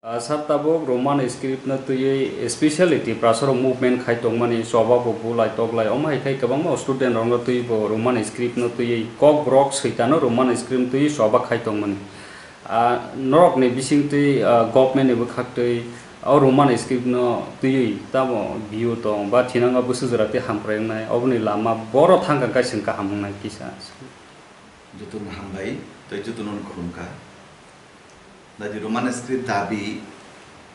Sabtabok Roman script na tuye speciality prasoro movement khai tongmani soba bo bulai toklai omai khai kabang student rong tuye bo Roman script na tuye kok brok seitano Roman script tuye soba khai tongmani norok ne bising tuye government ne bukhak tuye au Roman script no tuye tamo view tong ba thinanga busu jarate hampreng nai obni lama boro thangka ka singka hamung nai kisa jutun hambai to jutun khumka dari Roman script dabi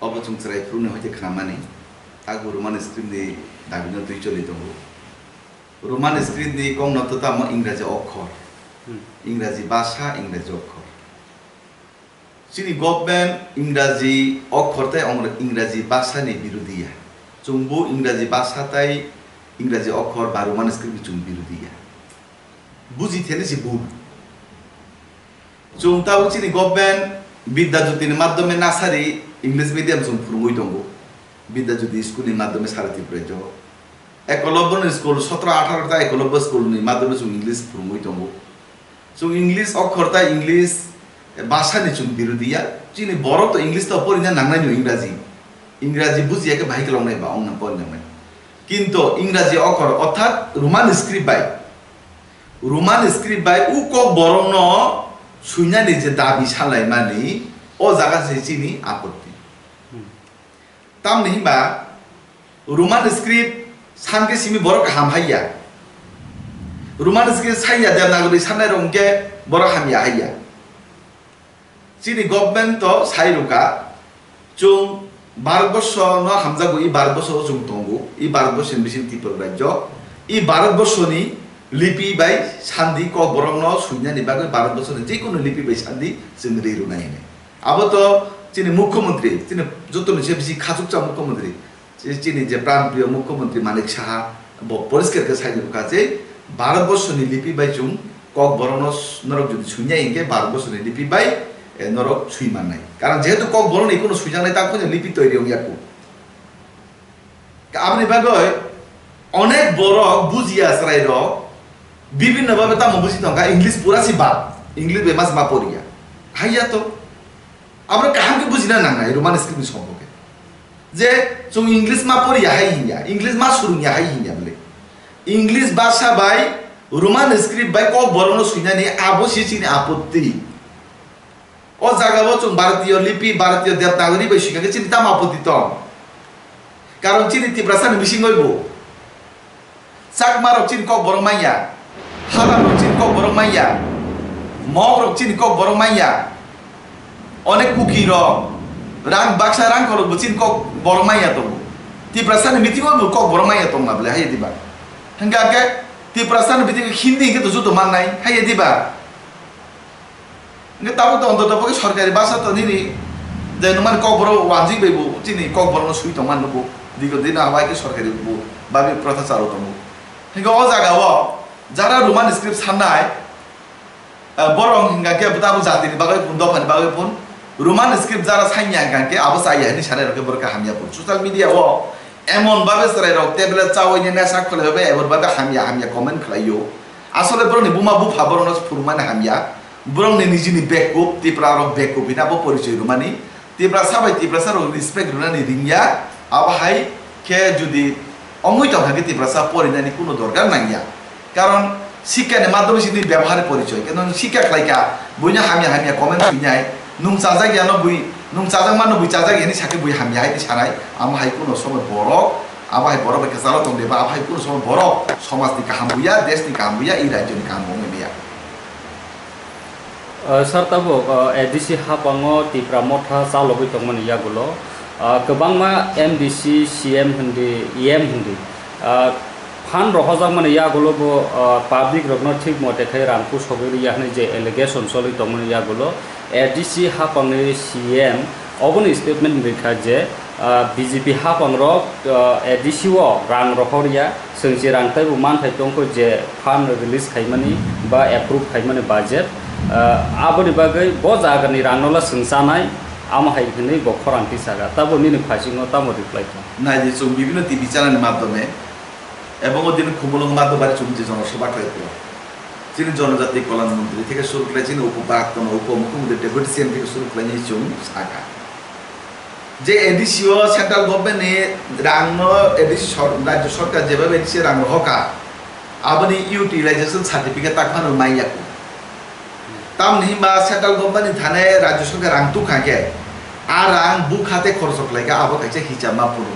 obocung cerai prune hoje khamani agu Roman script di dabi no tui choli tongo Roman script di kong no tata mo Ingraji অক্ষর Ingraji bhasha Ingraji অক্ষর sini government Ingraji অক্ষর tai ong Ingraji bhasha ni birudiya chungbu Ingraji bhasha tai Ingraji অক্ষর ba Roman script chung birudiya buji thene si bu chung tau sini government বিদ্যাজ্যোতির মাধ্যমে নাসারি English medium সম ফুরমুই দঙ্গো বিদ্যাজ্যোতি স্কুলের মাধ্যমে সারাতি praise Eklavya school 17-18টা Eklavya স্কুলের মাধ্যমে সম English ফুরমুই দঙ্গো সম ইংলিশ অক্ষরতা ইংলিশ ভাষা নি সম বিরোধিয়া চিনি বড় তো ইংলিশ তো পরিনা নাংনাই নি ইংরাজি বুঝিয়াকে ভাইকে লংনাই বা অংনা পরিনামে কিন্তু ইংরাজি অক্ষর অর্থাৎ রোমান স্ক্রিপ্ট বাই উ ক বড় ন sunya ni je dabi salai mani o jaga se chini apotti tam ni ba Roman script sanke simi borok hamhaiya Roman script saiya devanagari sanai rongke borok hamya haiya chini government to sairuka chung bharatborsho no hamjago I bharatborsho chung tongo I bharatborsho bisin tipor rajyo I bharatborsho ni lipi bai sandi ko borong no sunya ni bagai Bharat Borsho ni jekono lipi bai sandi जों रेरुनाय ने अब तो चिनि मुख्यमंत्री चिनि जतन से बिसि खाजुकचा मुख्यमंत्री चिनि जे प्राणप्रिय मुख्यमंत्री मानिक साहा परिष्कार के साइड रुका जे Bharat Borsho ni lipi bai जों कक borong no नरक जुदि सुnya इंगे Bharat Borsho ni lipi bai नरक सुइ माननाय कारण जेहेतु कक borong ni कोनो सुइजानाय ता कोन लिपि तैरि याकु आपनि बागै अनेक बरक बुजिया सराय रो বিভিন্ন ভাবে তা বুঝি তঙ্কা ইংলিশ পুরা সি বাদ ইংলিশ বেমাস মা পড়িয়া হাইয়া তো আমরা কাহাকে বুঝি না না রোমান স্ক্রিপ্ট সম্পর্কে যে जों ইংলিশ মা পড়িয়া হাইয়া ইংলিশ মা শুরুনিয়া হাইয়া বলে ইংলিশ ভাষা বাই রোমান স্ক্রিপ্ট বাই ক বর্ণ শুনানি আবশ্যি চিনি আপত্তি ও জায়গাবো जों ভারতীয় লিপি ভারতীয় দেবনাগরী বাই শিখাকে চিনি তাম আপত্তি তো কারণ চিনি তিব্রাসান মিশিং হইব চাকমারক চিনি ক বড় মাইয়া Haram rocin kok borong maya, mau rocin kok borong maya, onek kuki ro, rang baksa rang kalau rocin kok borong maya tuh, ti perasaan meeting kok borong maya tuh nggak boleh, hayat tiba, enggak ke, ti perasaan meeting Hindi gitu sudah mana, hayat tiba, nggak tahu tuh untuk apa sorkari bahasa tuh ini, dan nomor kok borong wajib ibu, cini kok borong sui tuh mana bu, di awal ke sorkari bu, bagi proses saru tuh, enggak oh jaga wo. যারা Roman script সান্নায় বরং হিঙ্গাকে বুতাবু জাতিনি বাগৈ পুন দফানি বাগৈ পুন Roman script যারা সাইনিয়া গানকে আবো সাইয়ানি সারে রকে বরকা হামিয়া পুন social media ও এমন ভাবে সরাই রক টেবলে চাওইনি নেশা খলে হবে এবার ভাবে হামিয়া কমেন্ট খাইও আসলে বরনি বুমা বুফা বরন ফুরমানে হামিয়া বরংনি নিজিনি বেকআপ তিপ্রা রক বেকআপ বিনাবো পরিচয় রোমানি তিপ্রা সাবাই তিপ্রা সার রেসপেক্ট রুনানি রিংয়া আবহাই কে যদি অমুই তখাকে তিপ্রা সা পরিনানি কোনো দরকার নাইয়া কারণ শিক্ষার মাধ্যমে সিনি ব্যবহারের পরিচয় কিন্তু শিক্ষা খাইকা বইনা হামিয়া কমেন্ট হইনাই নুং চাজা গিয়ানো বই নুং চাজা মানো বই চাজা গিয়ানি সাকে বই হামিয়া হাইতে সারাই আমহাই কোনো সময় বড় আবহাই বড় বেকে চালাও দং দেবা আমহাই কোনো সময় বড় সমাজনি কাহাম বুইয়া দেশনি কাহাম বুইয়া এই রাজ্যনি কাহাম বংমিয়া sartabo edisi hapango tipra motha saloboi tongmani yagulo kobangma MDC CM hindi EM hindi ফান রহজাক মানে ইয়াগুলো পাবলিক রগন ঠিক মতে খাই রামপু সবেরি ইয়াহনে যে এলিগেশন চলি তমনি ইয়াগুলো এডিসি হাপাংনি সিএম অবনি স্টেটমেন্ট রেখা যে বিজেপি হাপাং রক এডিসি ও রাং রহরিয়া সংসি রাংতাই মান থাইতংকো যে ফান রিলিজ খাইমানি বা এপ্রুভ খাইমানি বাজেট আবনি বাগৈ ব জাগানি রাংনলা সংসানাই আমা হাইখনি বখরান্তি সাগা তাবো নিনি ফাসিংও তামো রিপ্লাই না যে বিভিন্ন টিভি চ্যানেলের মাধ্যমে এবং ওদিন খুমলং মাধ্যমে চুমজি জনসভা খাইতো যিনি জনজাতি কল্যাণ মন্ত্রী থেকে শুরু করে যিনি উপপ্রাক্তন উপমুখ্যমন্ত্রী ডেপুটি সিএম থেকে শুরু করে চুম শাখা যে এডিসিও সেন্ট্রাল গভর্নমেন্টনি রাংনো এডিসি রাজ্য সরকার যেভাবে এডিসি রাং হকা আবনি ইউটিলাইজেশন সার্টিফিকেট তাকমানো মাইয়াকু তাম নিহিমা সেন্ট্রাল গভর্নমেন্টনি থানে রাজ্য সরকার রাং তুখাকে আর রাং বুক হাতে খরচ লাইকা আবো কাছে হিসাব মা পুরো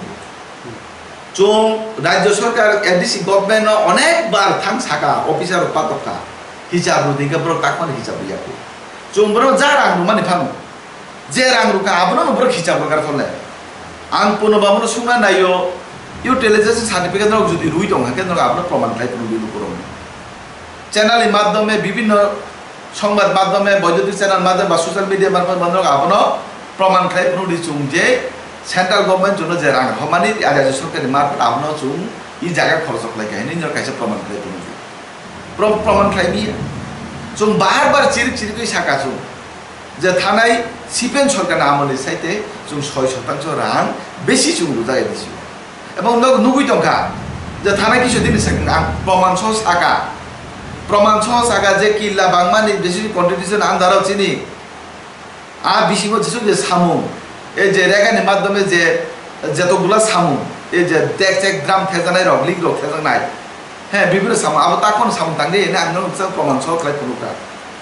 চুং রাজ্য সরকার এডিসি গভর্নমেন্ট অনেকবার থাং সাকা অফিসার পাতকা হিসাব রুদিকে ব্রো তাকমানো হিসাব ইয়াকু চুং ব্রো যা রাং মানে ফানো যে রাং রুকা আবনো ব্রো হিসাব লাগার ফলে আং পুনো বামনো সুনা নাইও ইউটিলাইজেশন সার্টিফিকেট রক যদি রুই দং হাকে নক আবনো প্রমাণ খাই পুনো বিলু করো চ্যানেলের মাধ্যমে বিভিন্ন সংবাদ মাধ্যমে বৈদ্যুতিক চ্যানেল মাধ্যমে বা সোশ্যাল মিডিয়া মাধ্যমে আবনো প্রমাণ খাই পুনো দিচুং যে সেন্ট্রাল গভর্নমেন্ট জন্য যে রাং হমানি রাজ্য সরকারি মারফত আবনো চুং ই জায়গা খরচ লাগাই হাইনি নর কাছে প্রমাণ খাই পুনো প্রমাণ খাই মি চুং বারবার চিরিক চিরিক সাকা চুং যে থানায় সিপিএম সরকার আমলের সাইতে চুং 6% রাং বেশি চুং রুজাই দিছি এবং নুগুই টঙ্কা যে থানা কিছু দিন প্রমাণ সহ সাকা যে কিল্লা বাংমানি বেশি কন্ট্রিবিউশন আন্দারাও চিনি আর বেশি হচ্ছে যে সামুং এই যে রেগানির মাধ্যমে যে যতগুলা সামুং এই যে দেখ গ্রাম থেজানাই রক লিগ রক থেজানাই হ্যাঁ বিভিন্ন সামুং আবার তখন সামুং তাঙ্গে এনে আঙ্গ প্রমাণ সহ খাই পুরুকা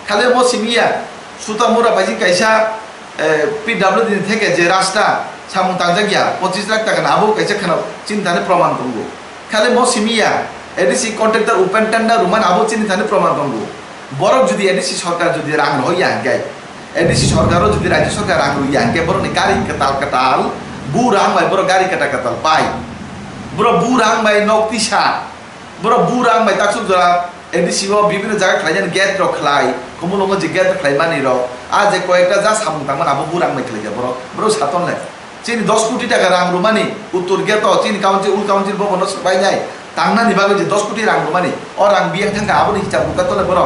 খালি মো সিমিয়া সুতামুরা বাইজি কাইসা পিডব্লিউ দিন থেকে যে রাস্তা সামুং তাংজা গিয়া 25 লাখ টাকা না আবো কাইসা খানা চিন্তানে প্রমাণ করবো খালি মো সিমিয়া এডিসি কন্ট্রাক্টর ওপেন টেন্ডার রুমান আবো চিন্তানে প্রমাণ করবো বরং যদি এডিসি সরকার যদি রাং হইয়া গায় এডিসি সরকারও যদি রাজ্য সরকার রাং হইয়া গে বরং গাড়ি কাটাল বু রাং বাই বড় গাড়ি কাটাল পাই বড় বু রাং বাই নকতিসা বড় বু রাং বাই তাকসুক জরা এডিসি বিভিন্ন জায়গা খাইজান গেট রক খাই কমলঙ্গ যে গেট খাই মানি রক আজ যে কয়েকটা যা সামুং তামান আবো বু রাং বাই খাই বড় বড় সাতন লাই চিনি 10 কোটি টাকা রাং রুমানি উত্তর গেট চিনি কাউন্সিল উল কাউন্সিল ভবন সবাই যায় টাংনা নিবাগে যে 10 কোটি রাং রুমানি ও রাং বিয়াং থাকা আবো হিসাব বুকা তোলে বড়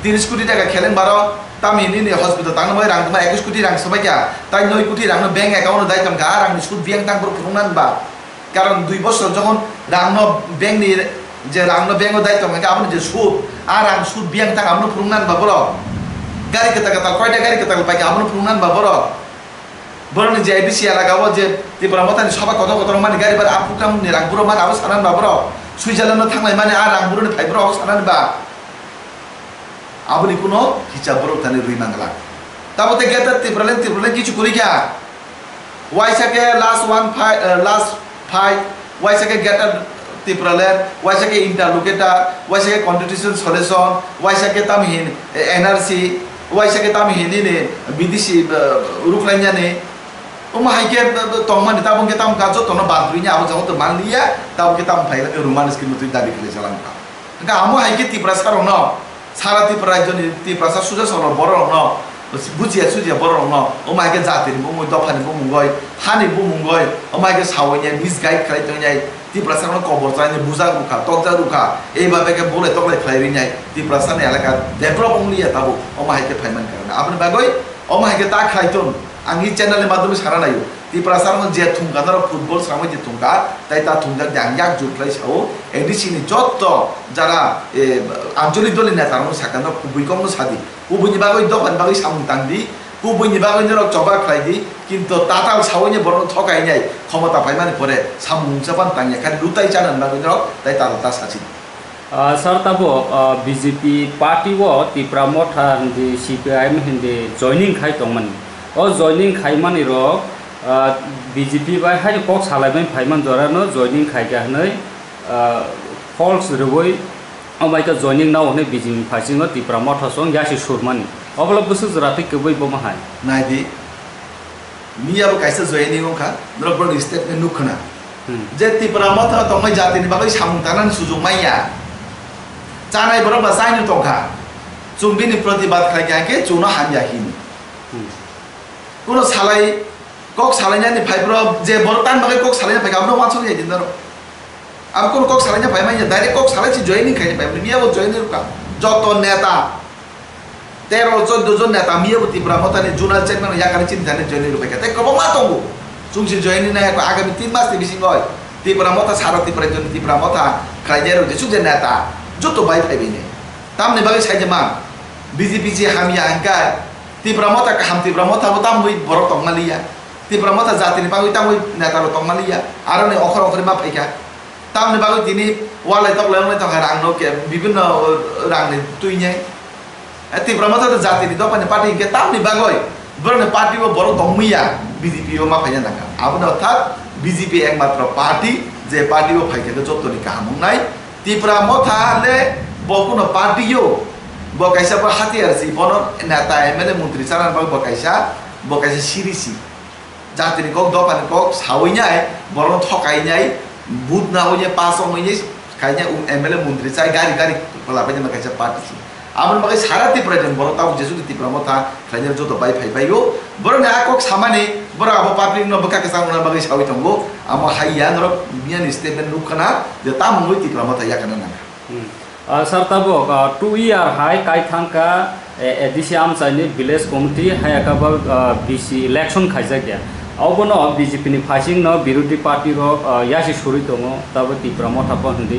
30 কোটি টাকা খেলেন বারো তামিনি নি হসপিটাল টাংনা বাই রাং তোমা 21 কোটি রাং সবাই কা তাই 9 কোটি রাং ব্যাংক অ্যাকাউন্ট দাই কাম গা রাং সুদ বিয়াং টাং বড় ফুরুনান বা কারণ 2 বছর যখন রাং ব্যাংক নি যে রাং ব্যাংক দায়িত্ব মানে আপনি যে সুদ আর রাং সুদ বিয়াং টাং আপনি ফুরুনান বা বড় গাড়ি কে টাকা তাল কয়টা গাড়ি কে টাকা পাই আপনি ফুরুনান বা বড় বরং যে এডিসি এলাকাও যে ত্রিপুরা মতানি সবাই কত কত মানে গাড়ি বার আপুটাম নি রাংপুর মানে আবো সানান বা বড় সুইজারল্যান্ড থাকলাই মানে আর রাংপুর নি ফাইব্র আবো সানান বা আপনি কোনো হিসাব বড় থানে রুই মাংলা তারপরে গেতে ত্রিপুরা কিছু করি কিয়া ওয়াইসাকে লাস্ট ফাইট ওয়াইসাকে গেটার ত্রিপুরাল্যান্ড ওয়াইসাকে ইন্টারলোকেটার ওয়াইসাকে কন্স্টিটিউশন সলিউশন ওয়াইসাকে তামহিন এনআরসি ওয়াইসাকে তামহিন নে বিদেশি রুকলাইনানে ওমা হাইকে তমান তাবংকে তাম কাজো তনো বাদরুইনি আবো যাও তো মানলিয়া তাবকে তাম ফাই রুমানিস কি মতুই দাবি করে চালান কা আমো হাইকে ত্রিপুরা সারো ন সারা ত্রিপুরা রাজ্যনি ত্রিপুরা সার সুজা সল বড় ন বুঝিয়া সুজিয়া বড় ন ওমাইকে জাতির বুমুই দফানি বুমুঙ্গয় হানি বুমুঙ্গয় ওমাইকে সাওইনি মিস গাইড খাই তኛই ত্রিপুরা সারনো কবর চাইনি বুজা রুখা তকজা রুখা এইভাবে কে বলে তকলাই ফ্লাইরিনাই ত্রিপুরা সারনি এলাকা ডেভেলপ অংলিয়া তাবো ওমাইকে ফাইমান কারণে আপনি বাগই ওমাইকে তা খাইতন आंनि चैनल माध्यम सारा नायो त्रिपुरा सारमोन जे थुंगा दर फुटबल सामय जे थुंगा ताई ता थुंगा जे आंग याक जुटलाय साओ एडिसि नि जत्त जारा आंचलिक दलनि नेतारमोन साकानो कुबुइकमनो सादि कुबुइनि बागै दखान बागै सामुं तांदि कुबुइनि बागै नरक चबा खाइदि किन्तु ताताल सावनि बरन थकायनाय क्षमता फाइमानि परे सामुं जापान तांया खालि लुताय जानन बागै नरक ताई ताता सासि सर तबो बीजेपी पार्टी वो त्रिपुरा मोठा हिंदी सीपीआईएम हिंदी जॉइनिंग खाइ तंगमन ओ जॉइनिंग खाइमानि रक बीजेपी बाय हाय कक सालायबाय फाइमान जरानो जॉइनिंग खाइगानै फल्स रुबै अमाइका जॉइनिंग नाव हने बीजेपी फासिङो त्रिपुरा मोठा सं यासि सुरमानि अबला बुसु जराते कबै बमाहाय नायदि मियाबो काइसा जॉइनिंग खा नरबन स्टेटमेंट नुखना जे त्रिपुरा मोठा तंगाय जातिनि बागै सामुंतानान सुजुग माइया जानाय बरबा जायनो तंखा जुम्बिनि प्रतिबाद खाइगाके जुनो हान्याहिनि কোনো সালাই কক সালাইনানি ফাইব্র যে বরতান বাগে কক সালাইনা ফাই গাবনো মাছল যাই দিন ধরো আর কোন কক সালাইনা ফাই মাই ডাইরেক্ট কক সালাইছি জয়েনিং খাইনি ফাই মিয়াবো জয়েনিং কা যত নেতা 13-14 জন নেতা মিয়াবো ত্রিপুরা মতানি জোনাল চেয়ারম্যান ইয়াকানি চিন্তানে জয়েনিং রূপে তাই কব মা তঙ্গু চুংসি জয়েনিং না আগামী 3 মাস বিসিং হয় ত্রিপুরা মতা সারা ত্রিপুরা জন ত্রিপুরা মতা খাইজারো যে সুজে নেতা যত বাই ফাইবিনে তামনে বাগে সাইজে মা বিজেপি যে হামিয়া আঙ্কা त्रिपुरा मोता काम त्रिपुरा मोता बोता मुई बरक तंगमालिया ত্রিপুরা মথা জাতিনি বাগৈ তামই নেতালো তংমালিয়া আরো নে অখর অখরে মা ফাইকা তামনি বাগৈ তিনি ওয়ালাই তকলাই তক রাং কে বিভিন্ন রাং নি তুইনাই ত্রিপুরা মথা জাতিনি দপানি পার্টি কে তামনি বাগৈ বরনে পার্টি ও বড় তংমিয়া বিজেপি ও মা ফাইনা নাকা আবনে অর্থাৎ বিজেপি একমাত্র পার্টি যে পার্টি ও ফাইকে যতনি কাহামুং নাই ত্রিপুরা মথা লে বকুনো পার্টিও বকাইসা বড় হাতিয়ার সি বন নেতা এমএলএ মন্ত্রী চারান বাগ বকাইসা সিরিসি জাতিনি কক দপানি কক সাউইনাই বরং ঠকাইনাই বুধ না হইনে পাস হইনে খাইনে এমএলএ মন্ত্রী চাই গাড়ি গাড়ি লাপাইনে মাকাইসা পার্টি আমন বাকি সারা ত্রিপুরা দেন বড় তাও যেসু ত্রিপুরা মথা খাইনে যত বাই ফাইবাইও বড় না কক সামানি বড় আবো পাবলিক ন বকা কেসা না বাকি সাউই তঙ্গো আমো হাইয়া নর বিয়ান স্টেটমেন্ট নুখানা যে তামুই ত্রিপুরা মথা ইয়াকানা না Sir tabok 2 year hai kai thangka edisi amsaini village committee hai akaba BC election khaisa gya obono BJP ni phasing no birudi party ro yasi suri tongo tabo Tripura motha pandi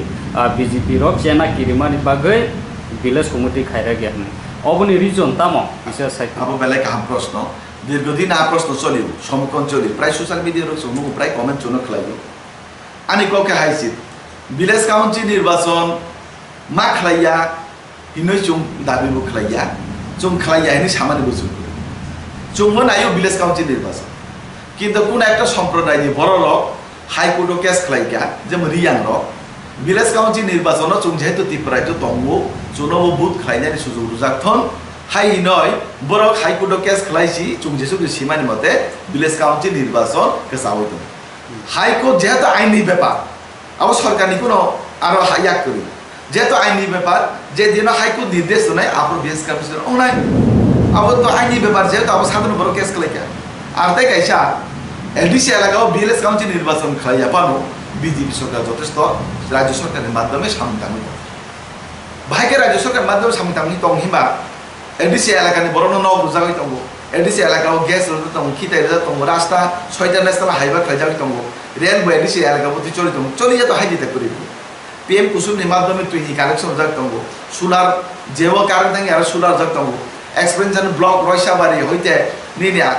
BJP ro chena kirimani bagai village committee khaira gya oboni reason tamo isa sai abo belai kaham proshno দীর্ঘদিন আ প্রশ্ন চলিও সমকন চলি প্রায় social মিডিয়ার জন্য প্রায় comment জন্য খেলাইও আনি ককে হাইছি village council নির্বাচন मा खालाया हिनै जों दाबिबो खालाया जों खालाया हिनै सामानि बुझु जोंबो नायो ভিলেজ কাউন্সিল নির্বাচন কিন্তু কোন একটা সম্প্রদায়নি বড় লোক হাইকোর্ট কেস খালাইকা যেমন রিয়াং রক ভিলেজ কাউন্সিল নির্বাচন जों যেহেতু ত্রিপুরায় তো দঙ্গো জনব বুথ খালাইনানি সুযোগ রুজাকথন হাই নয় বড় হাইকোর্ট কেস খালাইছি जों যেসু সীমানি মতে ভিলেজ কাউন্সিল নির্বাচন কেসাওই দं হাইকোর্ট যেহেতু আইনি ব্যাপার আবার সরকারনি কোনো আরো হাইয়াক করি যেহেতু আইনি ব্যাপার যে দিন হাইকোর্ট নির্দেশ নাই আপনার বিএস কামিশন নাই আবার তো আইনি ব্যাপার যেহেতু আবার সাধারণ বড় কেস খালাইকা আর তাই কাইসা এলডিসি এলাকাও ভিলেজ কাউন্সিল নির্বাচন খালাইয়া পানো বিজেপি সরকার যথেষ্ট রাজ্য সরকারের মাধ্যমে সামতামি ভাইকে রাজ্য সরকারের মাধ্যমে সামতামি তং হিমা এলডিসি এলাকানি বড় নগ রুজাগৈ তঙ্গ এলডিসি এলাকাও গ্যাস রুজা তঙ্গ খিতাই রুজা তঙ্গ রাস্তা 6টা ন্যাশনাল হাইওয়ে খালাইজাগৈ তঙ্গ রেলওয়ে এলডিসি এলাকা প্রতি চলি যেত হাইজিতে করি PM kusumni madhyame tuini connection jaktango solar jewa karan tangi ara solar jaktango expansion block roisabari hoite ninia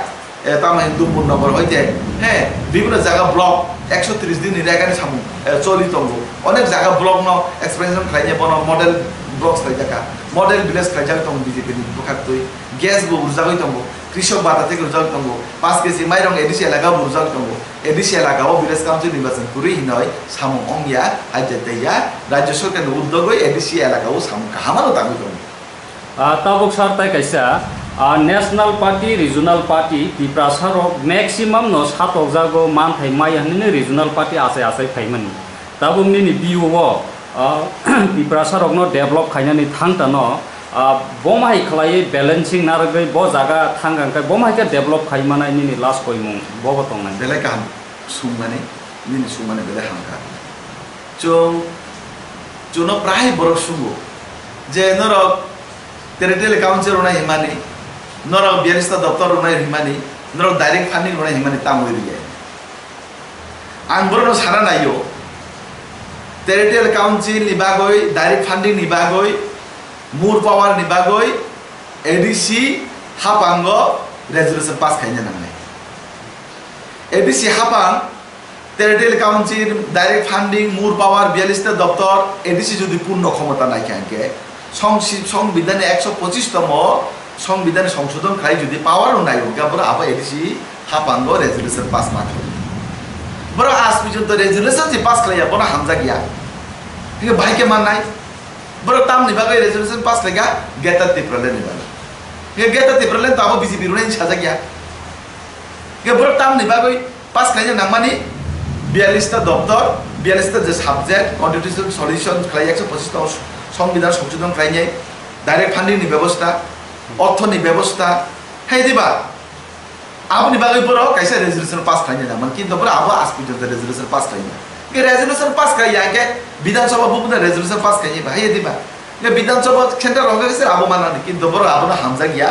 tama hindupur nagar hoite he bibhinno jaga block 130 din niragani samu choli tongo onek jaga block no expansion khaine bono model blocks khaijaka model village khaijak tongo BJP ni bukhaktoi gas bo urjagoi tongo কৃষক বাতা থেকে উর্জাগ তঙ্গ 5 KG মাইরং ADC এলাকা উর্জাগ তঙ্গ ADC এলাকা ও village council নির্বাচন করি নয় সামু অংয়া আইতেয়া রাজ্য সরকারের উদ্যোগে এডিসি এলাকা ও সামু কাহামানো দাবি দং তাবক সার তাই কাইসা national party regional party Tripura সারক ম্যাক্সিমাম ন 7 জাগো মান থাই মাই হানিনে রিজনাল পার্টি আছে আছে ফাইমানি তাবুমনি নি বিও ত্রিপুরা সারক ন ডেভেলপ খাইনানি থাংতা ন bomai khalai balancing naragai bo jaga thangangkai bomai ka develop khaimana ni last koimung bo botongnai belai kaham sumane belai hamka jono prai borok sungo je norok territorial council rona himani norok biarista daftar rona himani norok direct funding rona himani tamoi riye ang borono sara nayo territorial council ni bagoi direct funding ni bagoi Mur power ni bagoi ADC hapango resolution pass khaina nangai ADC hapang territorial council direct funding mur power 42 টা দপ্তর ADC যদি পূর্ণ ক্ষমতা নাই কাকে সংবিধানে 125 তম সংবিধানে সংশোধন খাই যদি পাওয়ারও নাই গাবরা আবা ADC হাপাঙ্গো resolution pass না করে বড় আজ পর্যন্ত resolution যে পাস খাইয়া বড় হামজা গিয়া ঠিক ভাইকে মান নাই bro tam ni bagai resolution pass lega geta Tripura ni bagai ge geta Tripura ta abo BJP runain saja gya ge bro tam ni bagai pass kaya namani 42 টা দপ্তর 42 টা যে সাবজেক্ট কনস্টিটিউশন সলিউশন খাই 125 টা সংবিধান সংশোধন খাই নাই ডাইরেক্ট ফান্ডিং নি ব্যবস্থা অর্থ নি ব্যবস্থা হে দিবা আপনি বাgai bro kaisa resolution pass খাই না মান কিন্তু bro abo as pujanta resolution pass খাই না के resolution pass kaya ke বিধানসভা বুবনা resolution pass kaya bahai diba ke বিধানসভা সেন্টার রগে গেছে আবো মানানি কিন্তু বড় আবনা হামজা গিয়া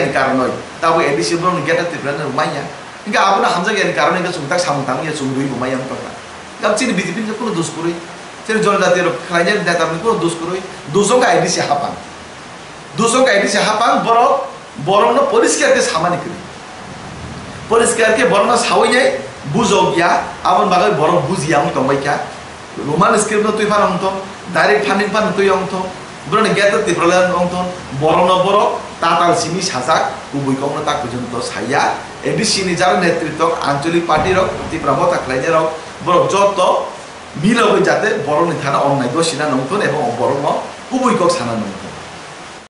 ni কারণ নয় তাবো এডিসি বড় গেটা Tripura না মাইয়া কিন্তু আবনা হামজা গিয়া ni কারণ এটা সুমতা সামতাম ইয়া সুমদুই মাইয়া কথা গাব চিনি বিজেপি কে কোনো দোষ করি সের জনজাতির খাইনের নেতা কোনো দোষ করি দোষক আইডিসি হাপান বড় ন পরিষ্কার কে সামানি করি পরিষ্কার কে বড় না সাউই নাই বুঝো গিয়া আমন বাগাই বড় বুঝিয়া আমি তমাই কা রোমান স্ক্রিপ্ট তুই ফান অন্ত ডাইরেক্ট ফান্ডিং ফান তুই অন্ত ব্রনে গেতে তিপ্রলান অন্ত বড় ন বড় তাতাল সিমি সাজাক উবুই কমন তাক পর্যন্ত সাইয়া এডিসি নি যারা নেতৃত্ব আঞ্চলিক পার্টির ত্রিপুরা তাকলাইনের বড় যত মিল হয়ে যাতে বড় নিথানা অন্যায় দোষী না নংথন এবং বড় ন উবুই কক সানা নং